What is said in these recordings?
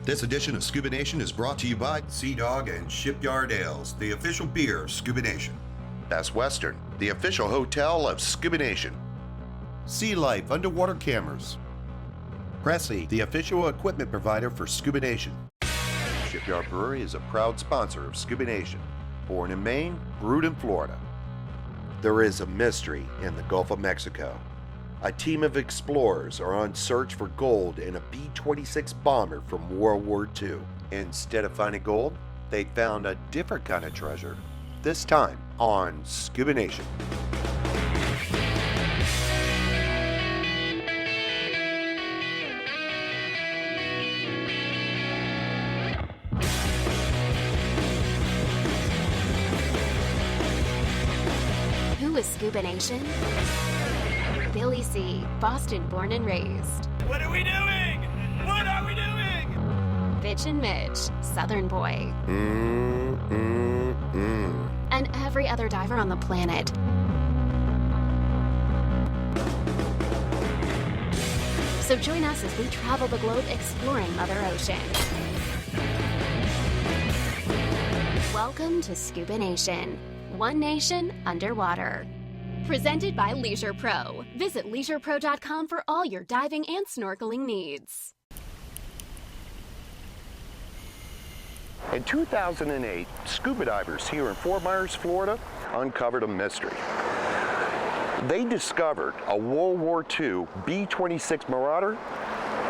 This edition of Scuba Nation is brought to you by Sea Dog and Shipyard Ales, the official beer of Scuba Nation. Best Western, the official hotel of Scuba Nation. Sea Life underwater cameras. Presley, the official equipment provider for Scuba Nation. Shipyard Brewery is a proud sponsor of Scuba Nation. Born in Maine, brewed in Florida. There is a mystery in the Gulf of Mexico. A team of explorers are on search for gold in a B-26 bomber from World War II. Instead of finding gold, they found a different kind of treasure. This time on Scuba Nation. Who is Scuba Nation? Billy C., Boston born and raised. What are we doing? What are we doing? Bitch and Mitch, Southern boy. And every other diver on the planet. So join us as we travel the globe exploring Mother Ocean. Welcome to Scuba Nation. One nation underwater. Presented by Leisure Pro. Visit leisurepro.com for all your diving and snorkeling needs. In 2008, scuba divers here in Fort Myers, Florida, uncovered a mystery. They discovered a World War II B-26 Marauder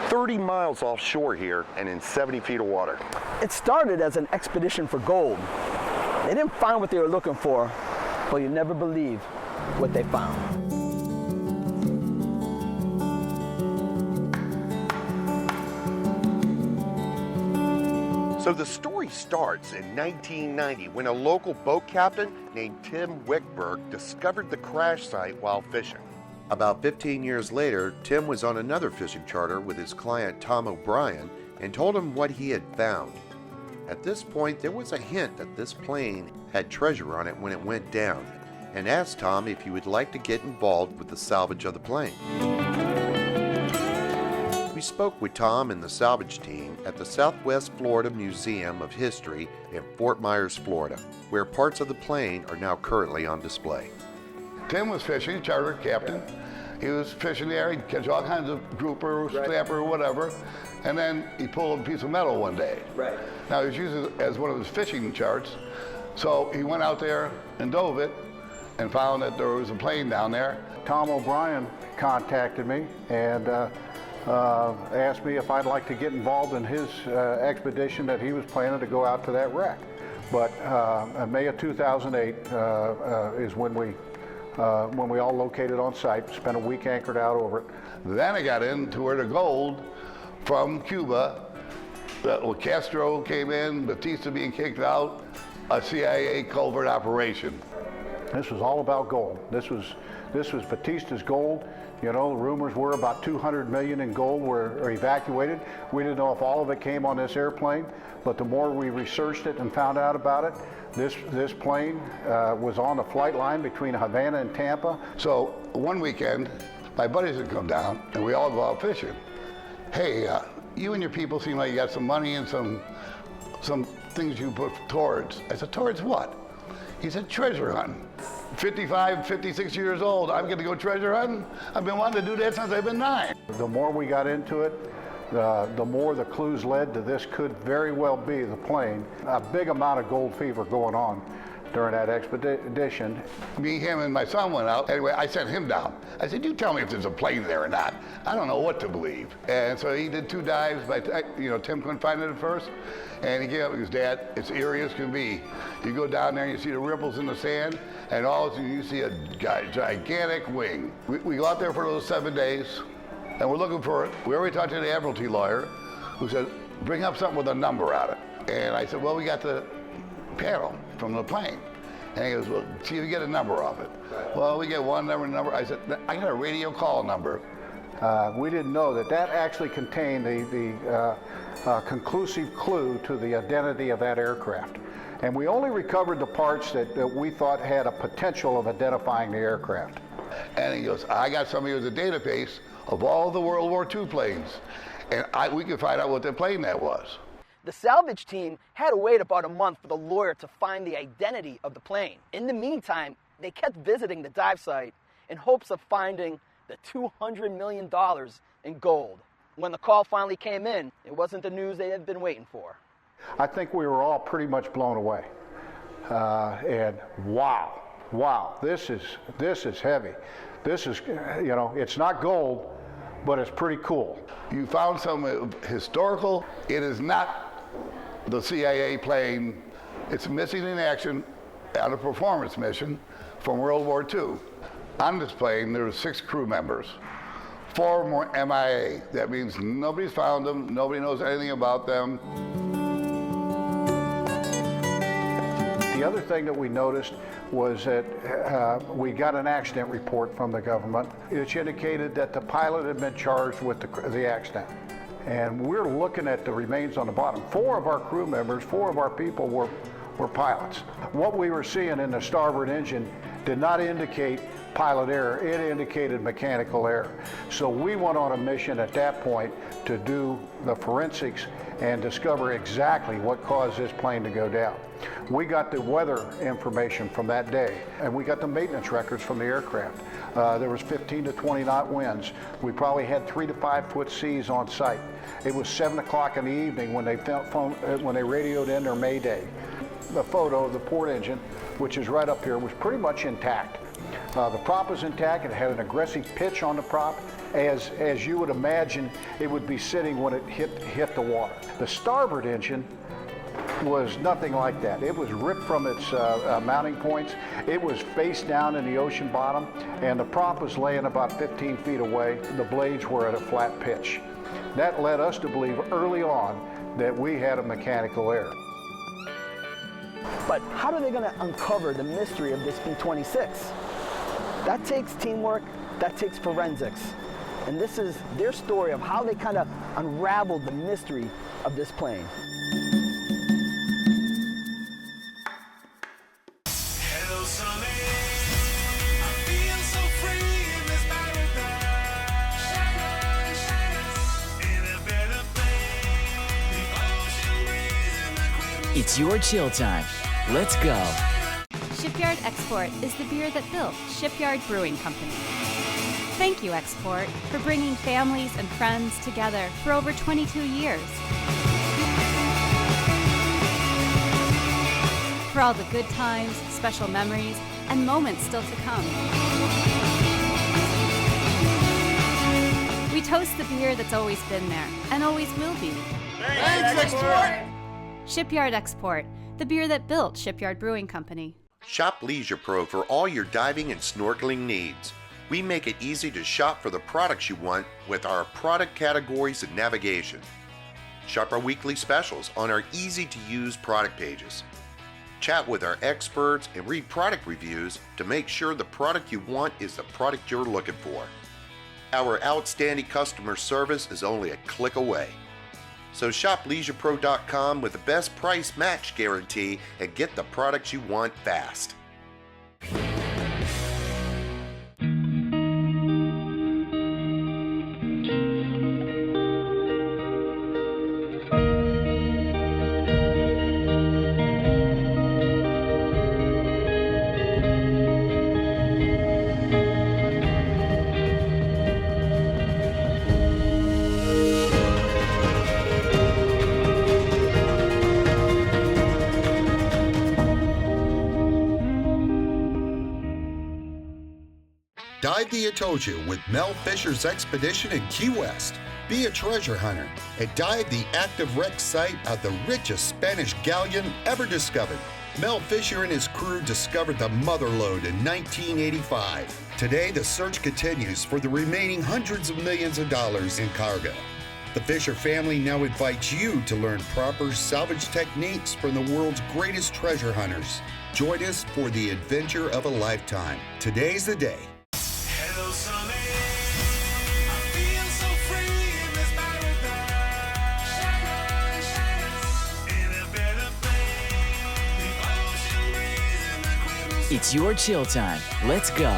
30 miles offshore here and in 70 feet of water. It started as an expedition for gold. They didn't find what they were looking for, but you never believe what they found. So the story starts in 1990 when a local boat captain named Tim Wickberg discovered the crash site while fishing. About 15 years later, Tim was on another fishing charter with his client Tom O'Brien and told him what he had found. At this point, there was a hint that this plane had treasure on it when it went down, and asked Tom if he would like to get involved with the salvage of the plane. We spoke with Tom and the salvage team at the Southwest Florida Museum of History in Fort Myers, Florida, where parts of the plane are now currently on display. Tim was fishing, charter captain. He was fishing there, he'd catch all kinds of grouper, snapper, whatever, and then he pulled a piece of metal one day. Right. Now he was using it as one of his fishing charts, so he went out there and dove it, and found that there was a plane down there. Tom O'Brien contacted me and asked me if I'd like to get involved in his expedition that he was planning to go out to that wreck. But in May of 2008 is when we all located on site, spent a week anchored out over it. Then I got into where the gold from Cuba, Castro came in, Batista being kicked out, a CIA covert operation. This was all about gold. This was Batista's gold. You know, the rumors were about 200 million in gold were evacuated. We didn't know if all of it came on this airplane, but the more we researched it and found out about it, this plane was on the flight line between Havana and Tampa. So one weekend, my buddies would come down and we all go out fishing. Hey, you and your people seem like you got some money and some things you put towards. I said, towards what? He said, treasure hunting. 55, 56 years old, I'm gonna go treasure hunting? I've been wanting to do that since I've been 9. The more we got into it, the more the clues led to this could very well be the plane. A big amount of gold fever going on during that expedition. Me, him, and my son went out. Anyway, I sent him down. I said, you tell me if there's a plane there or not. I don't know what to believe. And so he did 2 dives. Tim couldn't find it at first. And he gave up. He goes, Dad, it's eerie as can be. You go down there and you see the ripples in the sand, and all of a sudden you see a gigantic wing. We go out there for those 7 days, and we're looking for it. We already talked to the admiralty lawyer, who said, bring up something with a number on it. And I said, well, we got the panel from the plane. And he goes, well, see if you get a number off it. Well, we get one number. I said, I got a radio call number. We didn't know that actually contained the conclusive clue to the identity of that aircraft. And we only recovered the parts that we thought had a potential of identifying the aircraft. And he goes, I got somebody with a database of all the World War II planes. and we could find out what the plane that was. The salvage team had to wait about a month for the lawyer to find the identity of the plane. In the meantime, they kept visiting the dive site in hopes of finding the $200 million in gold. When the call finally came in, it wasn't the news they had been waiting for. I think we were all pretty much blown away. And wow, this is heavy. This is, it's not gold, but it's pretty cool. You found some historical. It is not the CIA plane. It's missing in action on a performance mission from World War II. On this plane, there were 6 crew members. 4 were MIA. That means nobody's found them, nobody knows anything about them. The other thing that we noticed was that we got an accident report from the government, which indicated that the pilot had been charged with the accident. And we're looking at the remains on the bottom. 4 of our crew members, 4 of our people were pilots. What we were seeing in the starboard engine did not indicate pilot error, it indicated mechanical error. So we went on a mission at that point to do the forensics and discover exactly what caused this plane to go down. We got the weather information from that day, and we got the maintenance records from the aircraft. There was 15 to 20 knot winds. We probably had 3 to 5 foot seas on site. It was 7 o'clock in the evening when they radioed in their mayday. The photo of the port engine, which is right up here, was pretty much intact. The prop was intact. It had an aggressive pitch on the prop, as you would imagine it would be sitting when it hit the water. The starboard engine was nothing like that. It was ripped from its mounting points. It was face down in the ocean bottom, and the prop was laying about 15 feet away. The blades were at a flat pitch. That led us to believe early on that we had a mechanical error. But how are they going to uncover the mystery of this B-26? That takes teamwork, that takes forensics. And this is their story of how they kind of unraveled the mystery of this plane. Hello, Sunny. I feel so free in this paradise. In a better place. The ocean breeze and the quiver. It's your chill time. Let's go. Shipyard Export is the beer that built Shipyard Brewing Company. Thank you, Export, for bringing families and friends together for over 22 years. For all the good times, special memories, and moments still to come. We toast the beer that's always been there and always will be. Thanks, Export! Shipyard Export, the beer that built Shipyard Brewing Company. Shop Leisure Pro for all your diving and snorkeling needs. We make it easy to shop for the products you want with our product categories and navigation. Shop our weekly specials on our easy-to-use product pages. Chat with our experts and read product reviews to make sure the product you want is the product you're looking for. Our outstanding customer service is only a click away. So shop LeisurePro.com with the best price match guarantee and get the products you want fast. Dive the Atocha with Mel Fisher's expedition in Key West. Be a treasure hunter and dive the active wreck site of the richest Spanish galleon ever discovered. Mel Fisher and his crew discovered the Motherlode in 1985. Today, the search continues for the remaining hundreds of millions of dollars in cargo. The Fisher family now invites you to learn proper salvage techniques from the world's greatest treasure hunters. Join us for the adventure of a lifetime. Today's the day. Hello, Sunny. I feel so free in this paradise. In a better place. The ocean breeze and the quiver. It's your chill time. Let's go.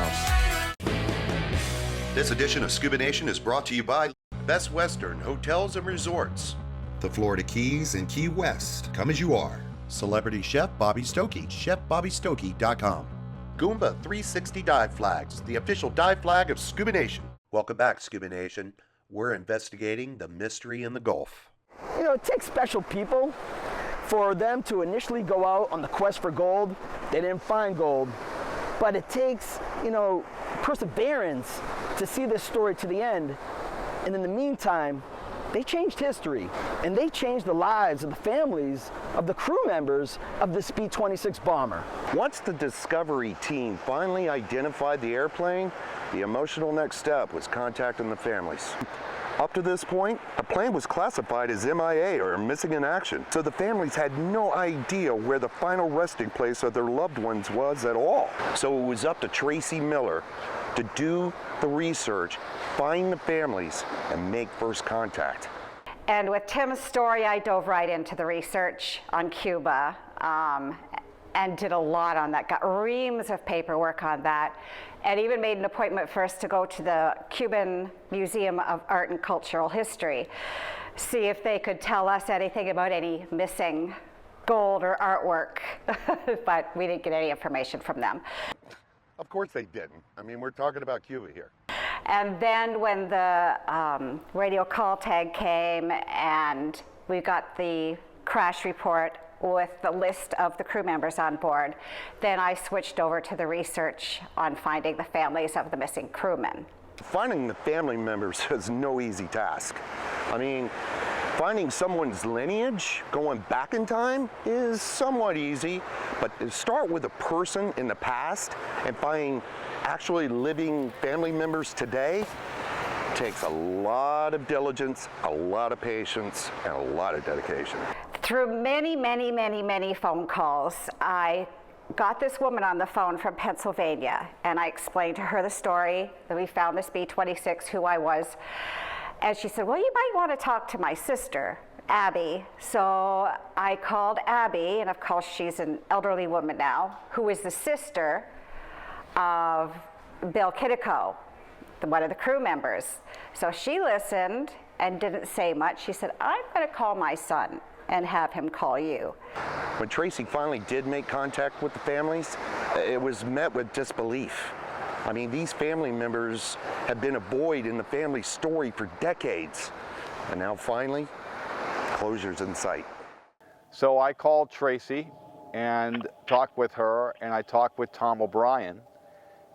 This edition of Scuba Nation is brought to you by Best Western Hotels and Resorts. The Florida Keys and Key West. Come as you are. Celebrity Chef Bobby Stokey, chefbobbystokey.com. Goomba 360 Dive Flags, the official dive flag of Scuba Nation. Welcome back, Scuba Nation. We're investigating the mystery in the Gulf. You know, it takes special people for them to initially go out on the quest for gold. They didn't find gold, but it takes, you know, perseverance to see this story to the end. And in the meantime, they changed history, and they changed the lives of the families of the crew members of this B-26 bomber. Once the Discovery team finally identified the airplane, the emotional next step was contacting the families. Up to this point, the plane was classified as MIA, or missing in action, so the families had no idea where the final resting place of their loved ones was at all. So it was up to Tracy Miller to do the research, find the families, and make first contact. And with Tim's story, I dove right into the research on Cuba and did a lot on that, got reams of paperwork on that, and even made an appointment for us to go to the Cuban Museum of Art and Cultural History, see if they could tell us anything about any missing gold or artwork, but we didn't get any information from them. Of course they didn't. I mean, we're talking about Cuba here. And then when the radio call tag came and we got the crash report with the list of the crew members on board, then I switched over to the research on finding the families of the missing crewmen. Finding the family members is no easy task. I mean, finding someone's lineage, going back in time, is somewhat easy, but to start with a person in the past and finding actually living family members today takes a lot of diligence, a lot of patience, and a lot of dedication. Through many phone calls, I got this woman on the phone from Pennsylvania, and I explained to her the story that we found this B-26, who I was. And she said, well, you might want to talk to my sister, Abby. So I called Abby, and of course she's an elderly woman now, who is the sister of Bill Kittico, one of the crew members. So she listened and didn't say much. She said, I'm going to call my son and have him call you. When Tracy finally did make contact with the families, it was met with disbelief. I mean, these family members have been a void in the family story for decades. And now finally, closure's in sight. So I called Tracy and talked with her, and I talked with Tom O'Brien,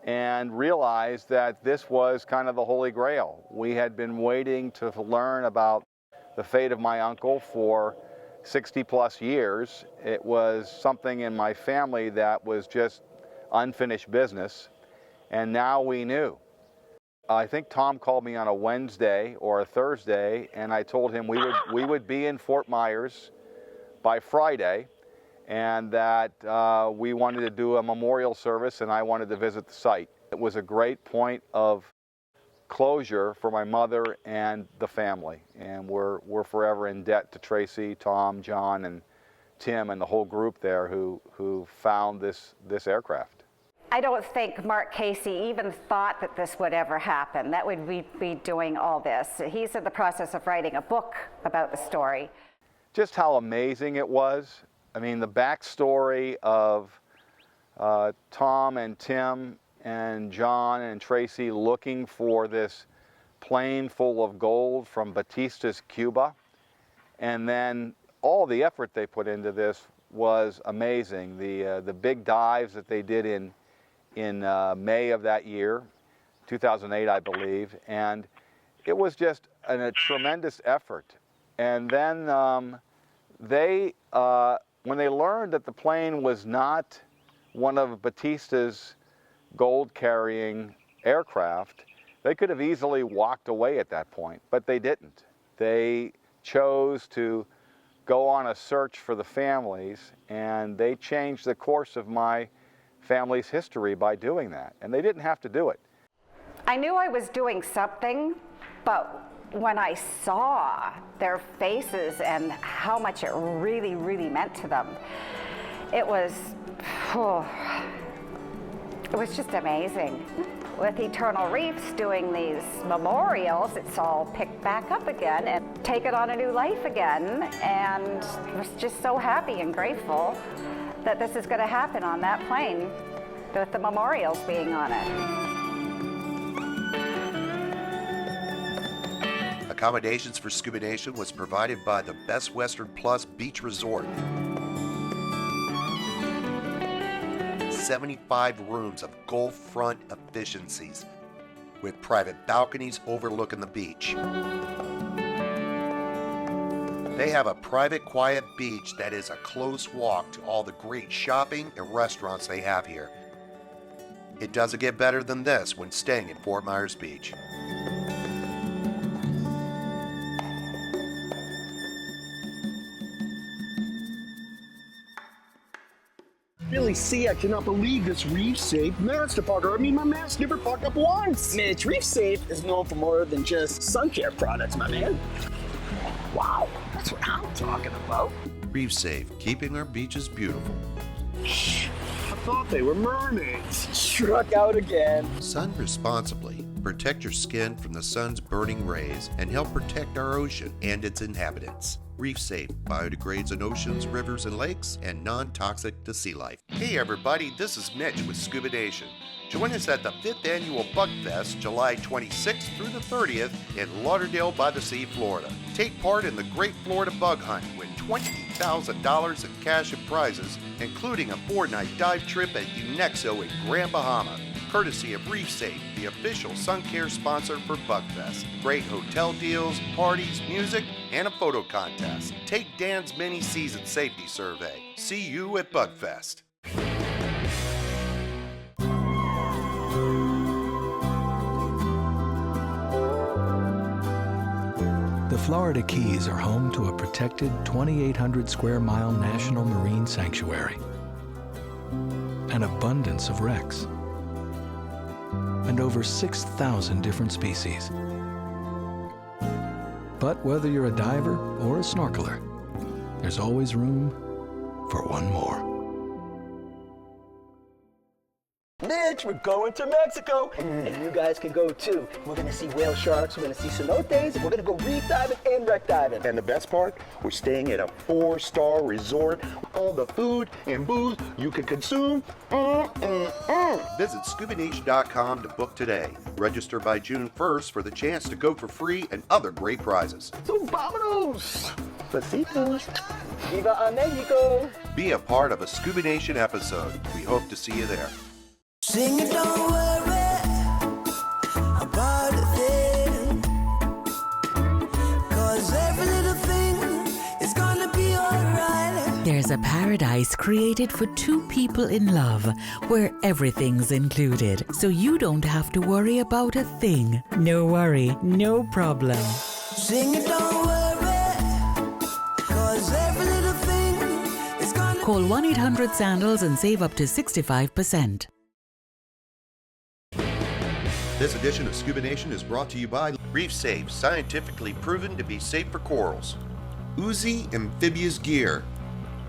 and realized that this was kind of the Holy Grail. We had been waiting to learn about the fate of my uncle for 60 plus years. It was something in my family that was just unfinished business, and now we knew. I think Tom called me on a Wednesday or a Thursday, and I told him we would be in Fort Myers by Friday, and that we wanted to do a memorial service, and I wanted to visit the site. It was a great point of closure for my mother and the family, and we're forever in debt to Tracy, Tom, John, and Tim, and the whole group there who found this aircraft. I don't think Mark Casey even thought that this would ever happen, that would be doing all this. He's in the process of writing a book about the story. Just how amazing it was. I mean, the backstory of Tom and Tim and John and Tracy looking for this plane full of gold from Batista's Cuba, and then all the effort they put into this was amazing. The big dives that they did in May of that year, 2008, I believe, and it was just a tremendous effort. And then when they learned that the plane was not one of Batista's gold-carrying aircraft, they could have easily walked away at that point, but they didn't. They chose to go on a search for the families, and they changed the course of my family's history by doing that, and they didn't have to do it. I knew I was doing something, but when I saw their faces and how much it really, really meant to them, it was just amazing. with Eternal Reefs doing these memorials, it's all picked back up again and taken on a new life again. And we're just so happy and grateful that this is going to happen on that plane with the memorials being on it. Accommodations for ScubaNation was provided by the Best Western Plus Beach Resort. 75 rooms of Gulf front efficiencies with private balconies overlooking the beach. They have a private, quiet beach that is a close walk to all the great shopping and restaurants they have here. It doesn't get better than this when staying at Fort Myers Beach. Billy C, I cannot believe this Reef Safe Master Parker. I mean, my mask never parked up once. Mitch, Reef Safe is known for more than just sun care products, my man. Wow, that's what I'm talking about. Reef Safe, keeping our beaches beautiful. I thought they were mermaids. Struck out again. Sun responsibly. Protect your skin from the sun's burning rays and help protect our ocean and its inhabitants. Reef Safe biodegrades in oceans, rivers, and lakes, and non-toxic to sea life. Hey everybody, this is Mitch with ScubaNation. Join us at the 5th Annual Bug Fest, July 26th through the 30th in Lauderdale by the Sea, Florida. Take part in the Great Florida Bug Hunt. Win $20,000 in cash and prizes, including a 4-night dive trip at Unexo in Grand Bahama. Courtesy of Reef Safe, the official sun care sponsor for Bugfest. Great hotel deals, parties, music, and a photo contest. Take Dan's mini season safety survey. See you at Bugfest. The Florida Keys are home to a protected 2,800 square mile national marine sanctuary, an abundance of wrecks, and over 6,000 different species. But whether you're a diver or a snorkeler, there's always room for one more. Mitch, we're going to Mexico, and you guys can go too. We're gonna see whale sharks, we're gonna see cenotes, and we're gonna go reef diving and wreck diving. And the best part, we're staying at a 4-star resort. All the food and booze you can consume. Visit ScubaNation.com to book today. Register by June 1st for the chance to go for free and other great prizes. So vámonos! Besitos! Viva a Mexico! Be a part of a ScubaNation episode. We hope to see you there. Sing it, don't worry about a thing, 'cause every little thing is gonna be alright. There's a paradise created for two people in love, where everything's included, so you don't have to worry about a thing. No worry, no problem. Sing it, don't worry, 'cause every little thing is gonna Call 1-800-SANDALS and save up to 65%. This edition of ScubaNation is brought to you by Reef Safe, scientifically proven to be safe for corals. Uzi Amphibious Gear.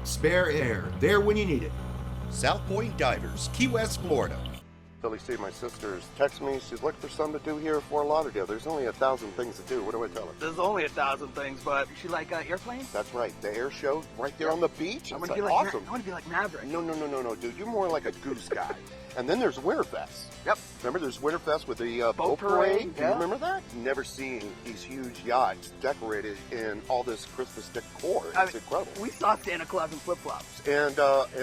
Spare air, there when you need it. South Point Divers, Key West, Florida. Billy C, my sister's texting me. She's looking for something to do here at Fort Lauderdale. There's only 1,000 things to do. What do I tell her? There's only 1,000 things, but she like airplanes? That's right. The air show right there on the beach. I It's want to be like awesome. I want to be like Maverick. No, dude. You're more like a goose guy. And then there's Winterfest. Yep. Remember there's Winterfest with the boat parade? Do you remember that? Never seen these huge yachts decorated in all this Christmas decor. It's incredible. We saw Santa Claus in flip-flops. And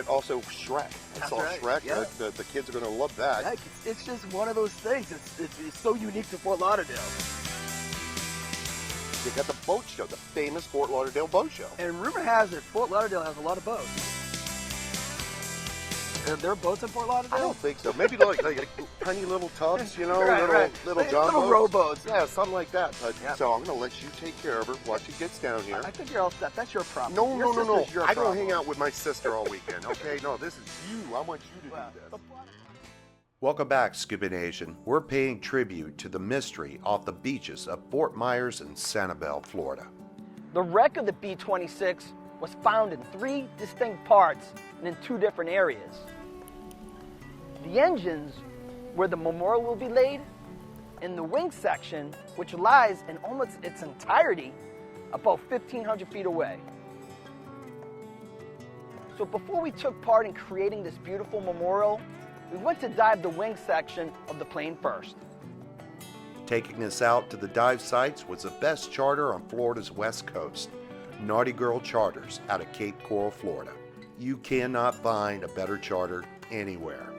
also Shrek. I saw right. Shrek. Yeah. The kids are going to love that. Yeah, it's just one of those things. It's so unique to Fort Lauderdale. They got the boat show, the famous Fort Lauderdale boat show. And rumor has it, Fort Lauderdale has a lot of boats. Are there boats in Fort Lauderdale? I don't think so. Maybe like tiny little tubs, little Like John little boats. rowboats. Yeah, something like that. But, So I'm going to let you take care of her while she gets down here. I think you're all set. That's your problem. No. Your I don't problem. hang out with my sister all weekend, okay? No, this is you. I want you to do this. Welcome back, ScubaNation. We're paying tribute to the mystery off the beaches of Fort Myers and Sanibel, Florida. The wreck of the B-26 was found in 3 distinct parts and in 2 different areas. The engines where the memorial will be laid, in the wing section, which lies in almost its entirety about 1,500 feet away. So before we took part in creating this beautiful memorial, we went to dive the wing section of the plane first. Taking us out to the dive sites was the best charter on Florida's west coast, Naughty Girl Charters out of Cape Coral, Florida. You cannot find a better charter anywhere.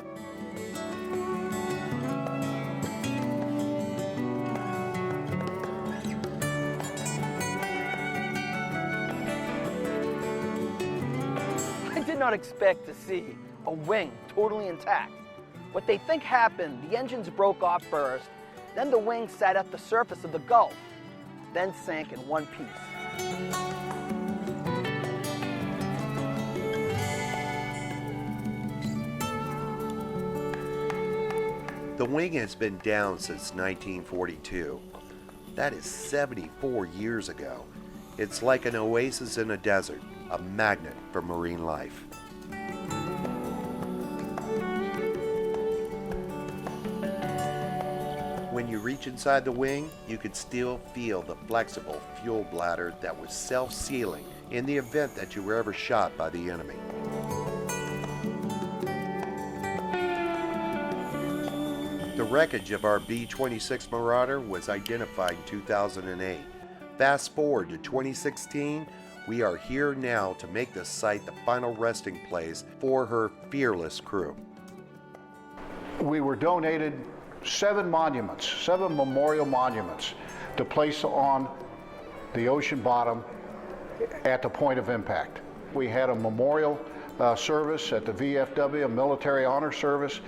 I did not expect to see a wing totally intact. What they think happened, the engines broke off first, then the wing sat at the surface of the Gulf, then sank in one piece. The wing has been down since 1942. That is 74 years ago. It's like an oasis in a desert, a magnet for marine life. When you reach inside the wing, you can still feel the flexible fuel bladder that was self-sealing in the event that you were ever shot by the enemy. The wreckage of our B-26 Marauder was identified in 2008. Fast forward to 2016, we are here now to make the site the final resting place for her fearless crew. We were donated 7 monuments, 7 memorial monuments to place on the ocean bottom at the point of impact. We had a memorial service at the VFW, a military honor service,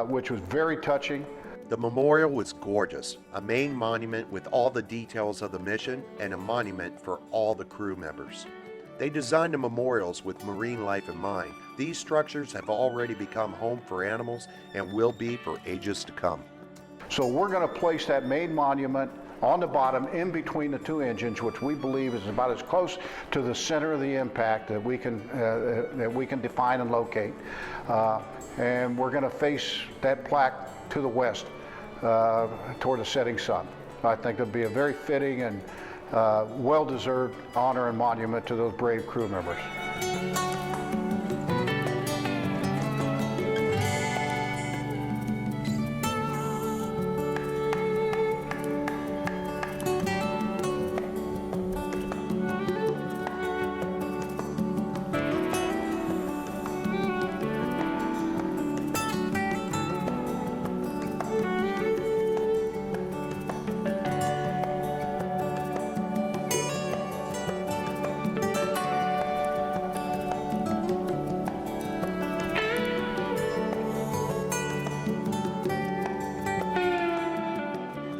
which was very touching. The memorial was gorgeous, a main monument with all the details of the mission and a monument for all the crew members. They designed the memorials with marine life in mind. These structures have already become home for animals and will be for ages to come. So we're going to place that main monument on the bottom in between the 2 engines, which we believe is about as close to the center of the impact that we can define and locate. And we're going to face that plaque to the west toward the setting sun. I think it'll be a very fitting and well-deserved honor and monument to those brave crew members.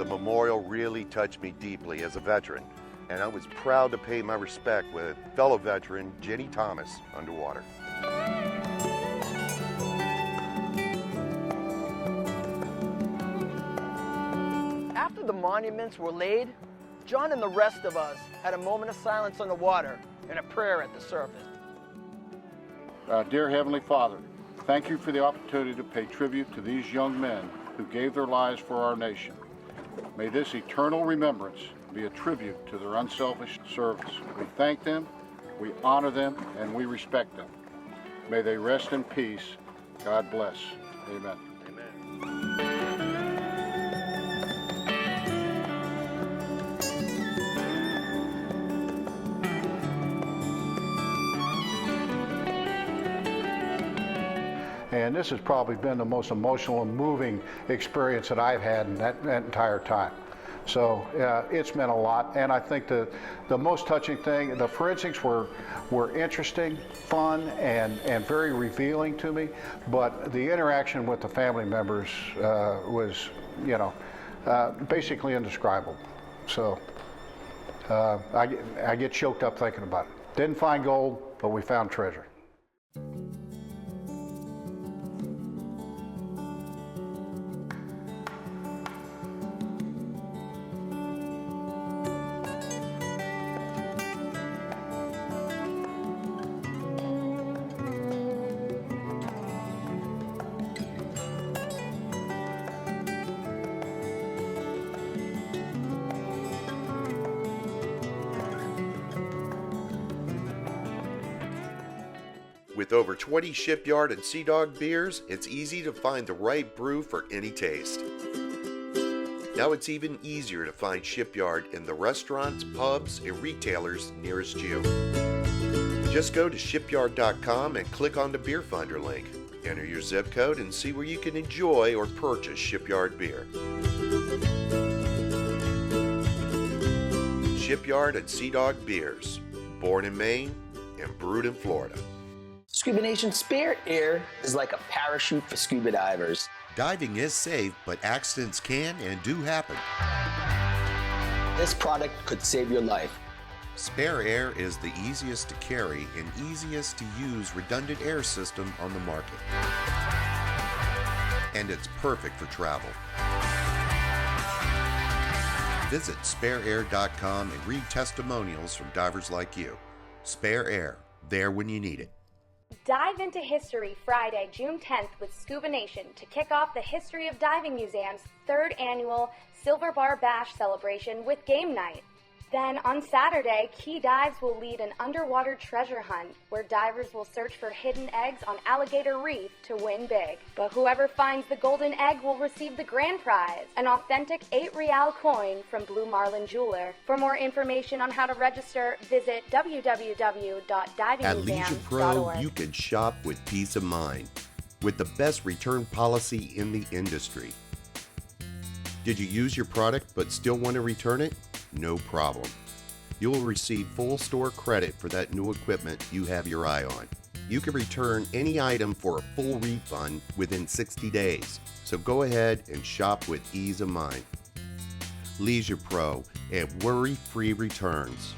Memorial really touched me deeply as a veteran, and I was proud to pay my respect with fellow veteran Jenny Thomas underwater. After the monuments were laid, John and the rest of us had a moment of silence on the water and a prayer at the surface. Dear Heavenly Father, thank you for the opportunity to pay tribute to these young men who gave their lives for our nation. May this eternal remembrance be a tribute to their unselfish service. We thank them, we honor them, and we respect them. May they rest in peace. God bless. Amen. And this has probably been the most emotional and moving experience that I've had in that entire time. So it's meant a lot, and I think the most touching thing, the forensics were interesting, fun, and very revealing to me, but the interaction with the family members was, basically indescribable. So I get choked up thinking about it. Didn't find gold, but we found treasure. With over 20 Shipyard and Sea Dog beers, it's easy to find the right brew for any taste. Now it's even easier to find Shipyard in the restaurants, pubs, and retailers nearest you. Just go to shipyard.com and click on the Beer Finder link. Enter your zip code and see where you can enjoy or purchase Shipyard beer. Shipyard and Sea Dog beers, born in Maine and brewed in Florida. ScubaNation Spare Air is like a parachute for scuba divers. Diving is safe, but accidents can and do happen. This product could save your life. Spare Air is the easiest to carry and easiest to use redundant air system on the market. And it's perfect for travel. Visit spareair.com and read testimonials from divers like you. Spare Air, there when you need it. Dive into history Friday, June 10th with ScubaNation to kick off the History of Diving Museum's 3rd annual Silver Bar Bash celebration with game night. Then on Saturday, Key Dives will lead an underwater treasure hunt where divers will search for hidden eggs on Alligator Reef to win big. But whoever finds the golden egg will receive the grand prize, an authentic 8 Real coin from Blue Marlin Jeweler. For more information on how to register, visit www.divingmuseum.org. At Leisure Pro, you can shop with peace of mind with the best return policy in the industry. Did you use your product but still want to return it? No problem. You will receive full store credit for that new equipment you have your eye on. You can return any item for a full refund within 60 days. So go ahead and shop with ease of mind. Leisure Pro and worry-free returns.